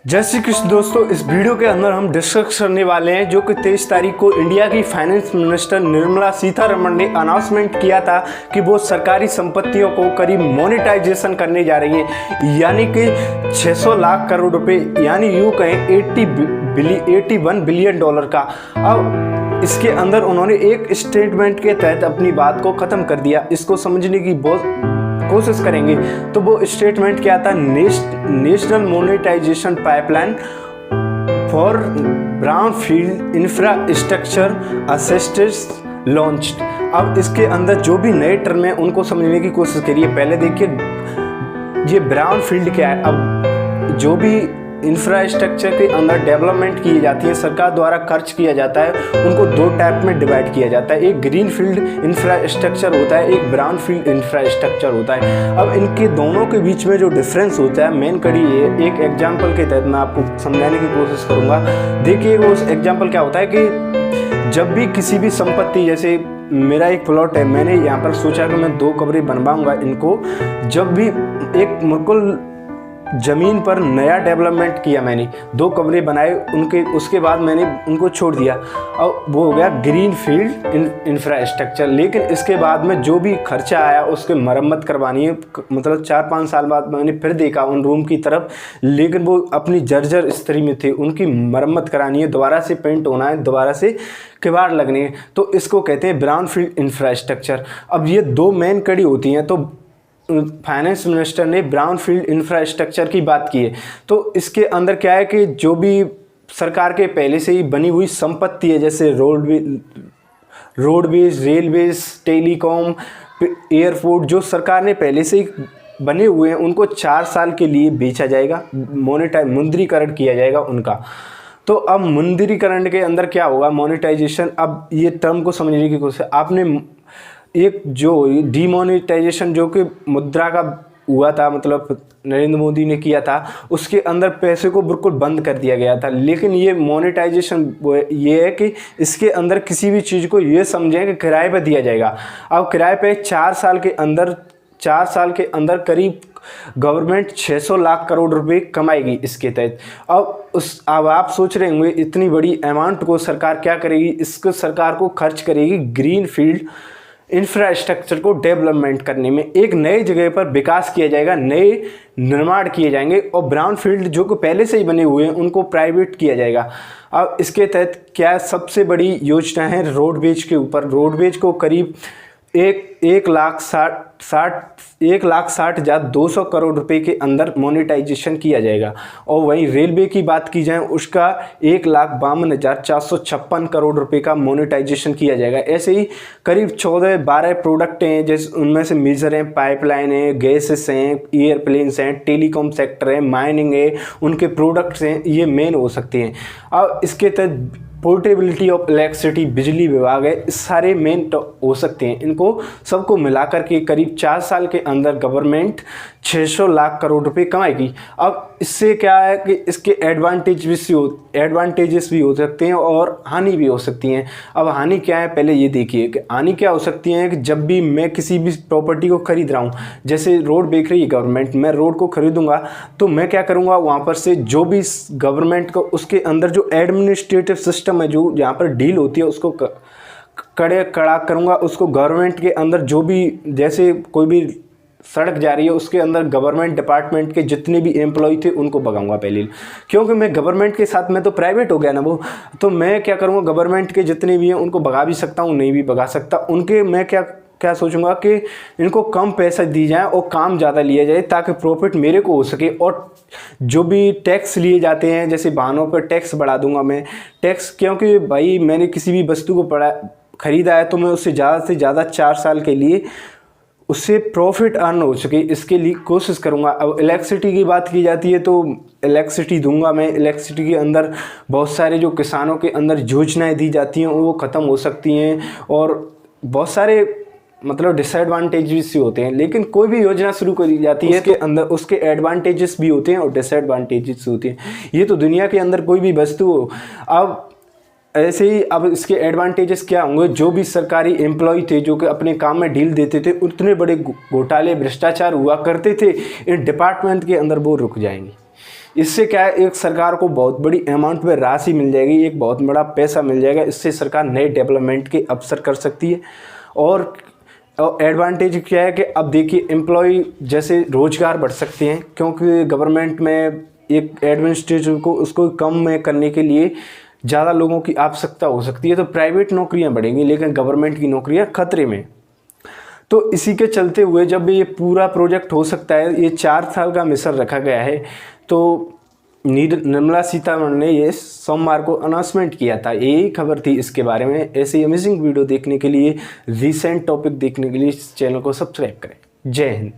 जय श्री कृष्ण दोस्तों, इस वीडियो के अंदर हम डिस्कस करने वाले हैं जो कि 23 तारीख को इंडिया की फाइनेंस मिनिस्टर निर्मला सीतारमण ने अनाउंसमेंट किया था कि वो सरकारी संपत्तियों को करीब मोनेटाइजेशन करने जा रही है, यानी कि 600 लाख करोड़ रुपए, यानी यूँ कहें 81 बिलियन डॉलर का। अब इसके अंदर उन्होंने एक स्टेटमेंट के तहत अपनी बात को ख़त्म कर दिया। इसको समझने की बहुत कोशिश करेंगे। तो वो स्टेटमेंट क्या था? National monetisation pipeline for brownfield infrastructure assistance launched. अब इसके अंदर जो भी नए टर्म है उनको समझने की कोशिश करिए। पहले देखिए ये ब्राउनफील्ड क्या है। अब जो भी इंफ्रास्ट्रक्चर के अंदर डेवलपमेंट की जाती है, सरकार द्वारा खर्च किया जाता है, उनको दो टाइप में डिवाइड किया जाता है। एक ग्रीन फील्ड इंफ्रास्ट्रक्चर होता है, एक ब्राउन फील्ड इंफ्रास्ट्रक्चर होता है। अब इनके दोनों के बीच में जो डिफरेंस होता है, मेन कड़ी ये एक एग्जांपल के तहत मैं आपको समझाने की कोशिश करूँगा। देखिए वो एग्जांपल क्या होता है कि जब भी किसी भी संपत्ति, जैसे मेरा एक प्लॉट है, मैंने यहाँ पर सोचा कि मैं 2 कमरे बनवाऊँगा इनको। जब भी एक मुकुल ज़मीन पर नया डेवलपमेंट किया, मैंने 2 कमरे बनाए उनके, उसके बाद मैंने उनको छोड़ दिया। अब वो हो गया ग्रीन फील्ड इंफ्रास्ट्रक्चर। लेकिन इसके बाद में जो भी खर्चा आया उसके मरम्मत करवानी है, मतलब 4-5 साल बाद मैंने फिर देखा उन रूम की तरफ, लेकिन वो अपनी जर्जर स्थिति में थे, उनकी मरम्मत करानी है, दोबारा से पेंट होना है, दोबारा से किवाड़ लगने हैं। तो इसको कहते हैं ब्राउन फील्ड इंफ्रास्ट्रक्चर। अब ये 2 मेन कड़ी होती हैं। तो फाइनेंस मिनिस्टर ने ब्राउन फील्ड इंफ्रास्ट्रक्चर की बात की है। तो इसके अंदर क्या है कि जो भी सरकार के पहले से ही बनी हुई संपत्ति है, जैसे रोडवेज, रेलवेज, टेलीकॉम, एयरपोर्ट, जो सरकार ने पहले से ही बने हुए हैं, उनको 4 साल के लिए बेचा जाएगा, मुद्रीकरण किया जाएगा उनका। तो अब मुद्रीकरण के अंदर क्या होगा? मोनेटाइजेशन। अब ये टर्म को समझने की कोशिश, आपने एक जो डीमोनेटाइजेशन जो कि मुद्रा का हुआ था, मतलब नरेंद्र मोदी ने किया था, उसके अंदर पैसे को बिल्कुल बंद कर दिया गया था। लेकिन ये मोनेटाइजेशन ये है कि इसके अंदर किसी भी चीज़ को ये समझें कि किराए पर दिया जाएगा। अब किराए पे 4 साल के अंदर करीब गवर्नमेंट 600 लाख करोड़ रुपए कमाएगी इसके तहत। अब आप सोच रहे होंगे इतनी बड़ी अमाउंट को सरकार क्या करेगी? इसको सरकार को खर्च करेगी ग्रीन फील्ड इंफ्रास्ट्रक्चर को डेवलपमेंट करने में। एक नए जगह पर विकास किया जाएगा, नए निर्माण किए जाएंगे, और ब्राउन फील्ड जो कि पहले से ही बने हुए हैं उनको प्राइवेट किया जाएगा। अब इसके तहत क्या सबसे बड़ी योजना है? रोडवेज के ऊपर। रोडवेज को करीब 1,60,200 करोड़ रुपए के अंदर मोनेटाइजेशन किया जाएगा। और वहीं रेलवे की बात की जाए, उसका 1,52,456 करोड़ रुपए का मोनेटाइजेशन किया जाएगा। ऐसे ही करीब 14-12 प्रोडक्ट हैं, जैसे उनमें से मेजर हैं, पाइपलाइन है, गैसेस हैं, एयरप्लेन्स हैं, टेलीकॉम सेक्टर है, माइनिंग है, उनके प्रोडक्ट्स हैं, ये मेन हो सकते हैं। अब इसके तहत पोर्टेबिलिटी ऑफ इलेक्ट्रिसिटी, बिजली विभाग है, इस सारे मेन हो सकते हैं। इनको सबको मिलाकर के करीब 4 साल के अंदर गवर्नमेंट 600 लाख करोड़ रुपए कमाएगी। अब इससे क्या है कि इसके एडवांटेजेस भी हो सकते हैं और हानि भी हो सकती हैं। अब हानि क्या है, पहले ये देखिए कि हानि क्या हो सकती है कि जब भी मैं किसी भी प्रॉपर्टी को खरीद रहा हूँ, जैसे रोड देख रही है गवर्नमेंट, मैं रोड को खरीदूंगा तो मैं क्या करूँगा, वहाँ पर से जो भी गवर्नमेंट को उसके अंदर जो एडमिनिस्ट्रेटिव सिस्टम है, जो जहाँ पर डील होती है, उसको कड़ा करूँगा। उसको गवर्नमेंट के अंदर जो भी, जैसे कोई भी सड़क जा रही है, उसके अंदर गवर्नमेंट डिपार्टमेंट के जितने भी एम्प्लॉय थे उनको भगाऊंगा पहले, क्योंकि मैं गवर्नमेंट के साथ, मैं तो प्राइवेट हो गया ना वो। तो मैं क्या करूँगा, गवर्नमेंट के जितने भी हैं उनको भगा भी सकता हूँ, नहीं भी भगा सकता। उनके मैं क्या सोचूंगा कि इनको कम पैसा दी जाए और काम ज़्यादा लिया जाए, ताकि प्रॉफिट मेरे को हो सके। और जो भी टैक्स लिए जाते हैं, जैसे वाहनों पर टैक्स बढ़ा दूंगा मैं टैक्स, क्योंकि भाई मैंने किसी भी वस्तु को खरीदा है तो मैं उससे ज़्यादा से ज़्यादा 4 साल के लिए उससे प्रॉफिट अर्न हो सके, इसके लिए कोशिश करूँगा। अब इलेक्ट्रिसिटी की बात की जाती है तो इलेक्ट्रिसिटी दूंगा मैं। इलेक्ट्रिसिटी के अंदर बहुत सारे जो किसानों के अंदर योजनाएं दी जाती हैं वो ख़त्म हो सकती हैं, और बहुत सारे मतलब डिसएडवांटेजेस भी होते हैं। लेकिन कोई भी योजना शुरू करी जाती है उसके अंदर उसके एडवांटेजेस भी होते हैं और डिसएडवांटेजेस होते हैं। ये तो दुनिया के अंदर कोई भी वस्तु हो। अब ऐसे ही अब इसके एडवांटेजेस क्या होंगे? जो भी सरकारी एम्प्लॉय थे जो कि अपने काम में ढील देते थे, उतने बड़े घोटाले भ्रष्टाचार हुआ करते थे इन डिपार्टमेंट के अंदर, वो रुक जाएंगे। इससे क्या है, एक सरकार को बहुत बड़ी अमाउंट में राशि मिल जाएगी, एक बहुत बड़ा पैसा मिल जाएगा। इससे सरकार नए डेवलपमेंट के अवसर कर सकती है। और एडवांटेज क्या है कि अब देखिए एम्प्लॉय जैसे रोजगार बढ़ सकते हैं, क्योंकि गवर्नमेंट में एक एडमिनिस्ट्रेटिव को उसको कम में करने के लिए ज़्यादा लोगों की आवश्यकता हो सकती है, तो प्राइवेट नौकरियां बढ़ेंगी लेकिन गवर्नमेंट की नौकरियां खतरे में। तो इसी के चलते हुए जब ये पूरा प्रोजेक्ट हो सकता है, ये 4 साल का मिशन रखा गया है, तो निर्मला सीतारमण ने ये सोमवार को अनाउंसमेंट किया था। यही खबर थी इसके बारे में। ऐसी अमेजिंग वीडियो देखने के लिए, रीसेंट टॉपिक देखने के लिए इस चैनल को सब्सक्राइब करें। जय हिंद।